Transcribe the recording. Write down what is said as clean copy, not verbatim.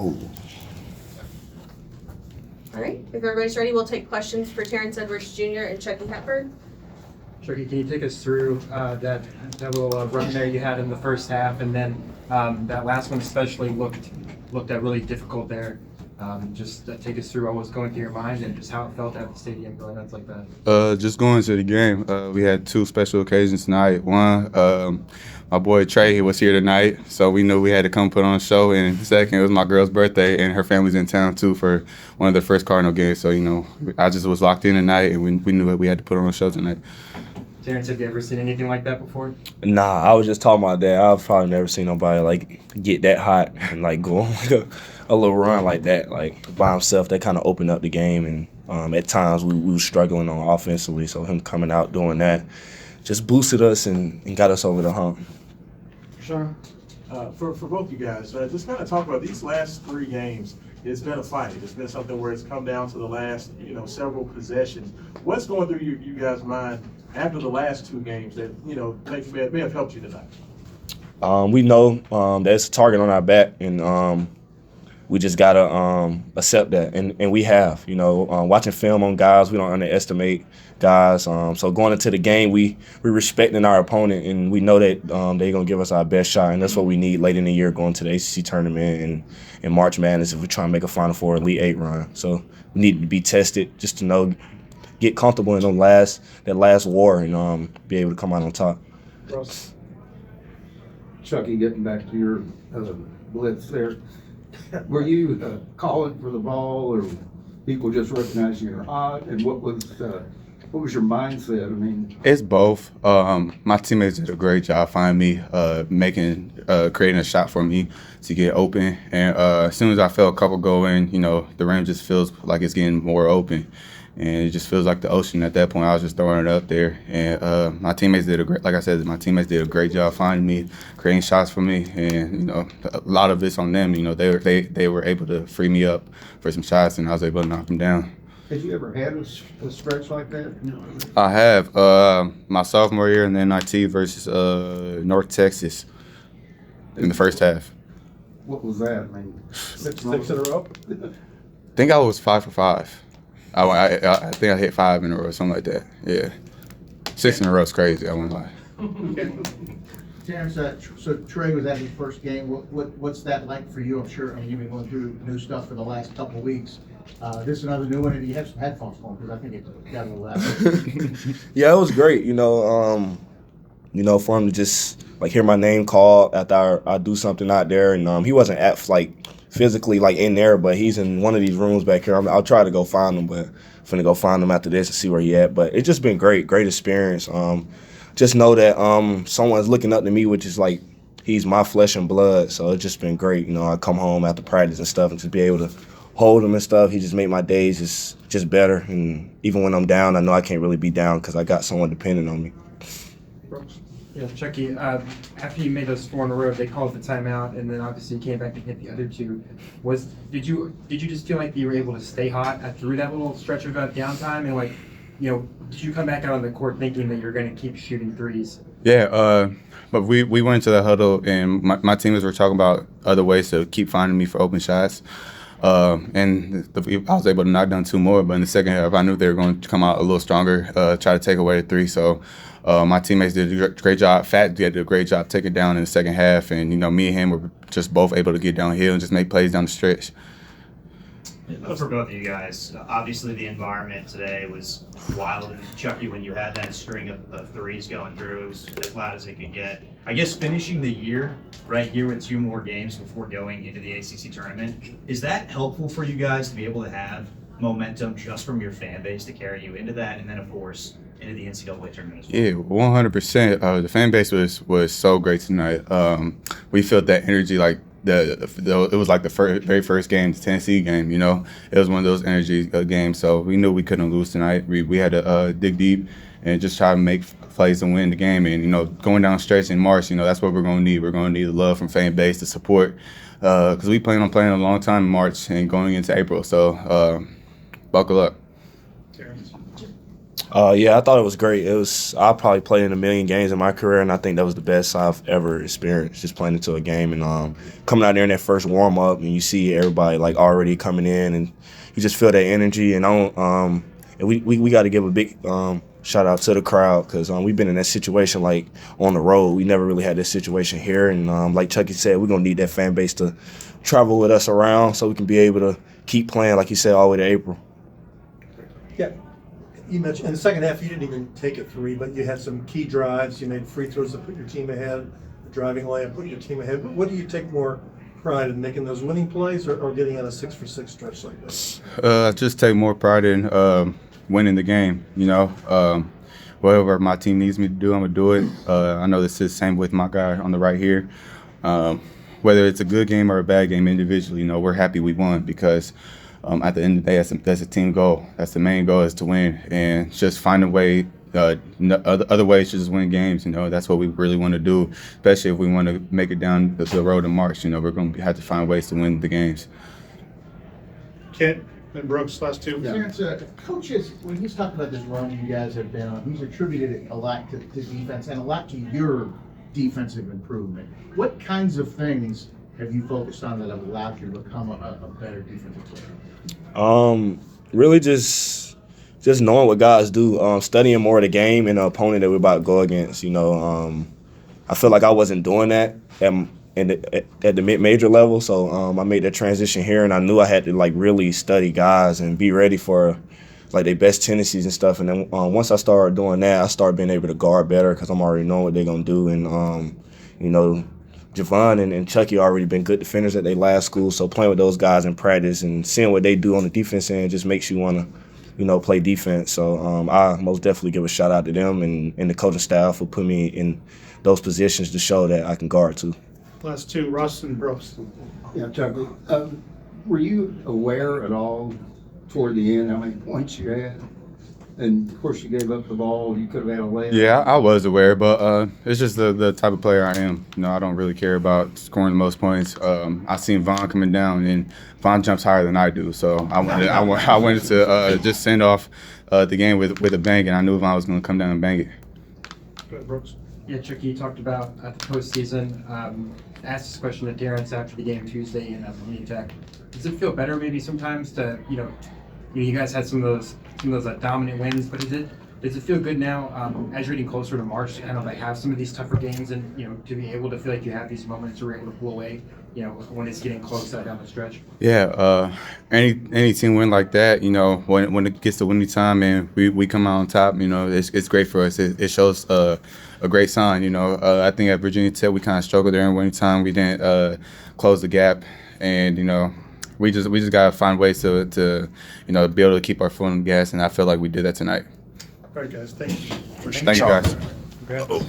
Oh. All right, if everybody's ready, we'll take questions for Terrence Edwards Jr. and Chucky Hepburn. Chucky, can you take us through that little run there you had in the first half, and then that last one especially looked really difficult there. Just take us through what was going through your mind and just how it felt at the stadium going nuts like that. Just going to the game. We had two special occasions tonight. One, my boy Trey, he was here tonight, so we knew we had to come put on a show. And second, it was my girl's birthday, and her family's in town too for one of their first Cardinal games. So I just was locked in tonight, and we knew that we had to put on a show tonight. Terrence, have you ever seen anything like that before? Nah, I was just talking about that. I've probably never seen nobody get that hot and go on a little run like that, by himself. That kind of opened up the game, and at times we were struggling on offensively. So him coming out doing that just boosted us and got us over the hump. Sean, for both you guys, just kind of talk about these last three games. It's been a fight. It's been something where it's come down to the last, several possessions. What's going through you guys' mind after the last two games that, may have helped you tonight? We know there's a target on our back, and we just got to accept that. And we have, watching film on guys, we don't underestimate guys. So going into the game, we're respecting our opponent, and we know that they're going to give us our best shot, and that's what we need late in the year going to the ACC tournament and March Madness if we're trying to make a Final Four Elite Eight run. So we need to be tested just to get comfortable in that last war and be able to come out on top. Chucky, getting back to your blitz there, were you calling for the ball, or people just recognizing you're hot? And what was your mindset? I mean, it's both. My teammates did a great job finding me, creating a shot for me to get open. And as soon as I felt a couple go in, the rim just feels like it's getting more open. And it just feels like the ocean at that point. I was just throwing it up there. And my teammates did a great job finding me, creating shots for me. And, a lot of it's on them. They were able to free me up for some shots, and I was able to knock them down. Have you ever had a stretch like that? I have. My sophomore year in the NIT versus North Texas in the first half. What was that? I mean, Six in a row? I think I was 5 for 5. I think I hit 5 in a row or something like that. Yeah. 6 in a row is crazy, I won't lie. Terrence, so Trey was at his first game. What's that like for you? I'm sure you've been going through new stuff for the last couple of weeks. This is another new one, and you have some headphones on because I think it got a little loud. Yeah, it was great. For him to just hear my name called after I do something out there, and he wasn't physically in there, but he's in one of these rooms back here. I'll try to go find him, but I'm finna go find him after this and see where he at. But it's just been great experience. Just know that someone's looking up to me, which is he's my flesh and blood. So it's just been great. I come home after practice and stuff, and to be able to hold him and stuff, he just made my days just better. And even when I'm down, I know I can't really be down because I got someone depending on me. Yeah, Chucky, after you made those 4 in a row, they called the timeout, and then obviously you came back and hit the other 2. Did you just feel like you were able to stay hot through that little stretch of downtime? And did you come back out on the court thinking that you're going to keep shooting threes? Yeah, but we went into the huddle, and my teammates were talking about other ways to keep finding me for open shots. And I was able to knock down 2 more, but in the second half, I knew they were going to come out a little stronger, try to take away the 3. So my teammates did a great job. Fat did a great job taking down in the second half, and me and him were just both able to get downhill and just make plays down the stretch. For both of you guys, obviously the environment today was wild. And Chucky, when you had that string of threes going through, it was as loud as it could get. I guess finishing the year right here with 2 more games before going into the ACC tournament, is that helpful for you guys to be able to have momentum just from your fan base to carry you into that, and then of course into the NCAA tournament as well? Yeah, 100%. The fan base was so great tonight. We felt that energy it was like the very first game, the Tennessee game. It was one of those energy games. So we knew we couldn't lose tonight. We had to dig deep and just try to make plays and win the game. And going down the stretch in March, that's what we're going to need. We're going to need the love from fan base, the support, because we plan on playing a long time in March and going into April. So buckle up. Yeah, I thought it was great. I probably played in a million games in my career, and I think that was the best I've ever experienced, just playing into a game and coming out there in that first warm up, and you see everybody like already coming in, and you just feel that energy. And and we got to give a big shout out to the crowd because we've been in that situation like on the road. We never really had this situation here, and like Chucky said, we're gonna need that fan base to travel with us around so we can be able to keep playing, like you said, all the way to April. Yeah. You mentioned in the second half you didn't even take a three, but you had some key drives. You made free throws that put your team ahead, the driving layup put your team ahead. What do you take more pride in, making those winning plays or getting on a 6-for-6 stretch like this? Just take more pride in winning the game. Whatever my team needs me to do, I'm gonna do it. I know this is the same with my guy on the right here. Whether it's a good game or a bad game individually, we're happy we won because at the end of the day, that's a team goal. That's the main goal, is to win, and just find a way. Other ways to just win games. That's what we really want to do, especially if we want to make it down the road to March. We're going to have to find ways to win the games. Kent and Brooks, last two. Terrence, coaches, when he's talking about this run you guys have been on, he's attributed it a lot to defense and a lot to your defensive improvement. What kinds of things have you focused on that have allowed you to become a better defensive player? Really just knowing what guys do, studying more of the game and the opponent that we're about to go against. I feel like I wasn't doing that at the mid-major level, so I made that transition here, and I knew I had to like really study guys and be ready for like their best tendencies and stuff. And then once I started doing that, I started being able to guard better because I'm already knowing what they're gonna do. And Javon and Chucky already been good defenders at their last school, so playing with those guys in practice and seeing what they do on the defense end just makes you want to, play defense. So I most definitely give a shout out to them and the coaching staff for putting me in those positions to show that I can guard too. Last two, Russ and Brooks. Yeah, Chucky, were you aware at all toward the end how many points you had? And of course you gave up the ball, you could have had a layup. Yeah, I was aware, but it's just the type of player I am. I don't really care about scoring the most points. I seen Vaughn coming down, and Vaughn jumps higher than I do, so I wanted to just send off the game with a bang, and I knew Vaughn was going to come down and bang it. Go ahead, Brooks. Yeah, Chucky, you talked about at the postseason. Asked this question to Terrence after the game Tuesday in Virginia Tech. Does it feel better maybe sometimes to you guys had some of those dominant wins, but does it feel good now as you're getting closer to March to kind of like have some of these tougher games and to be able to feel like you have these moments where you're able to pull away when it's getting close down the stretch? Yeah, any team win like that, when it gets to winning time and we come out on top, it's great for us. It shows a great sign. I think at Virginia Tech we kind of struggled there in winning time. We didn't close the gap, and we just gotta find ways to be able to keep our foot on the gas, and I feel like we did that tonight. All right, guys. Thank you. Thank you, guys. Congrats.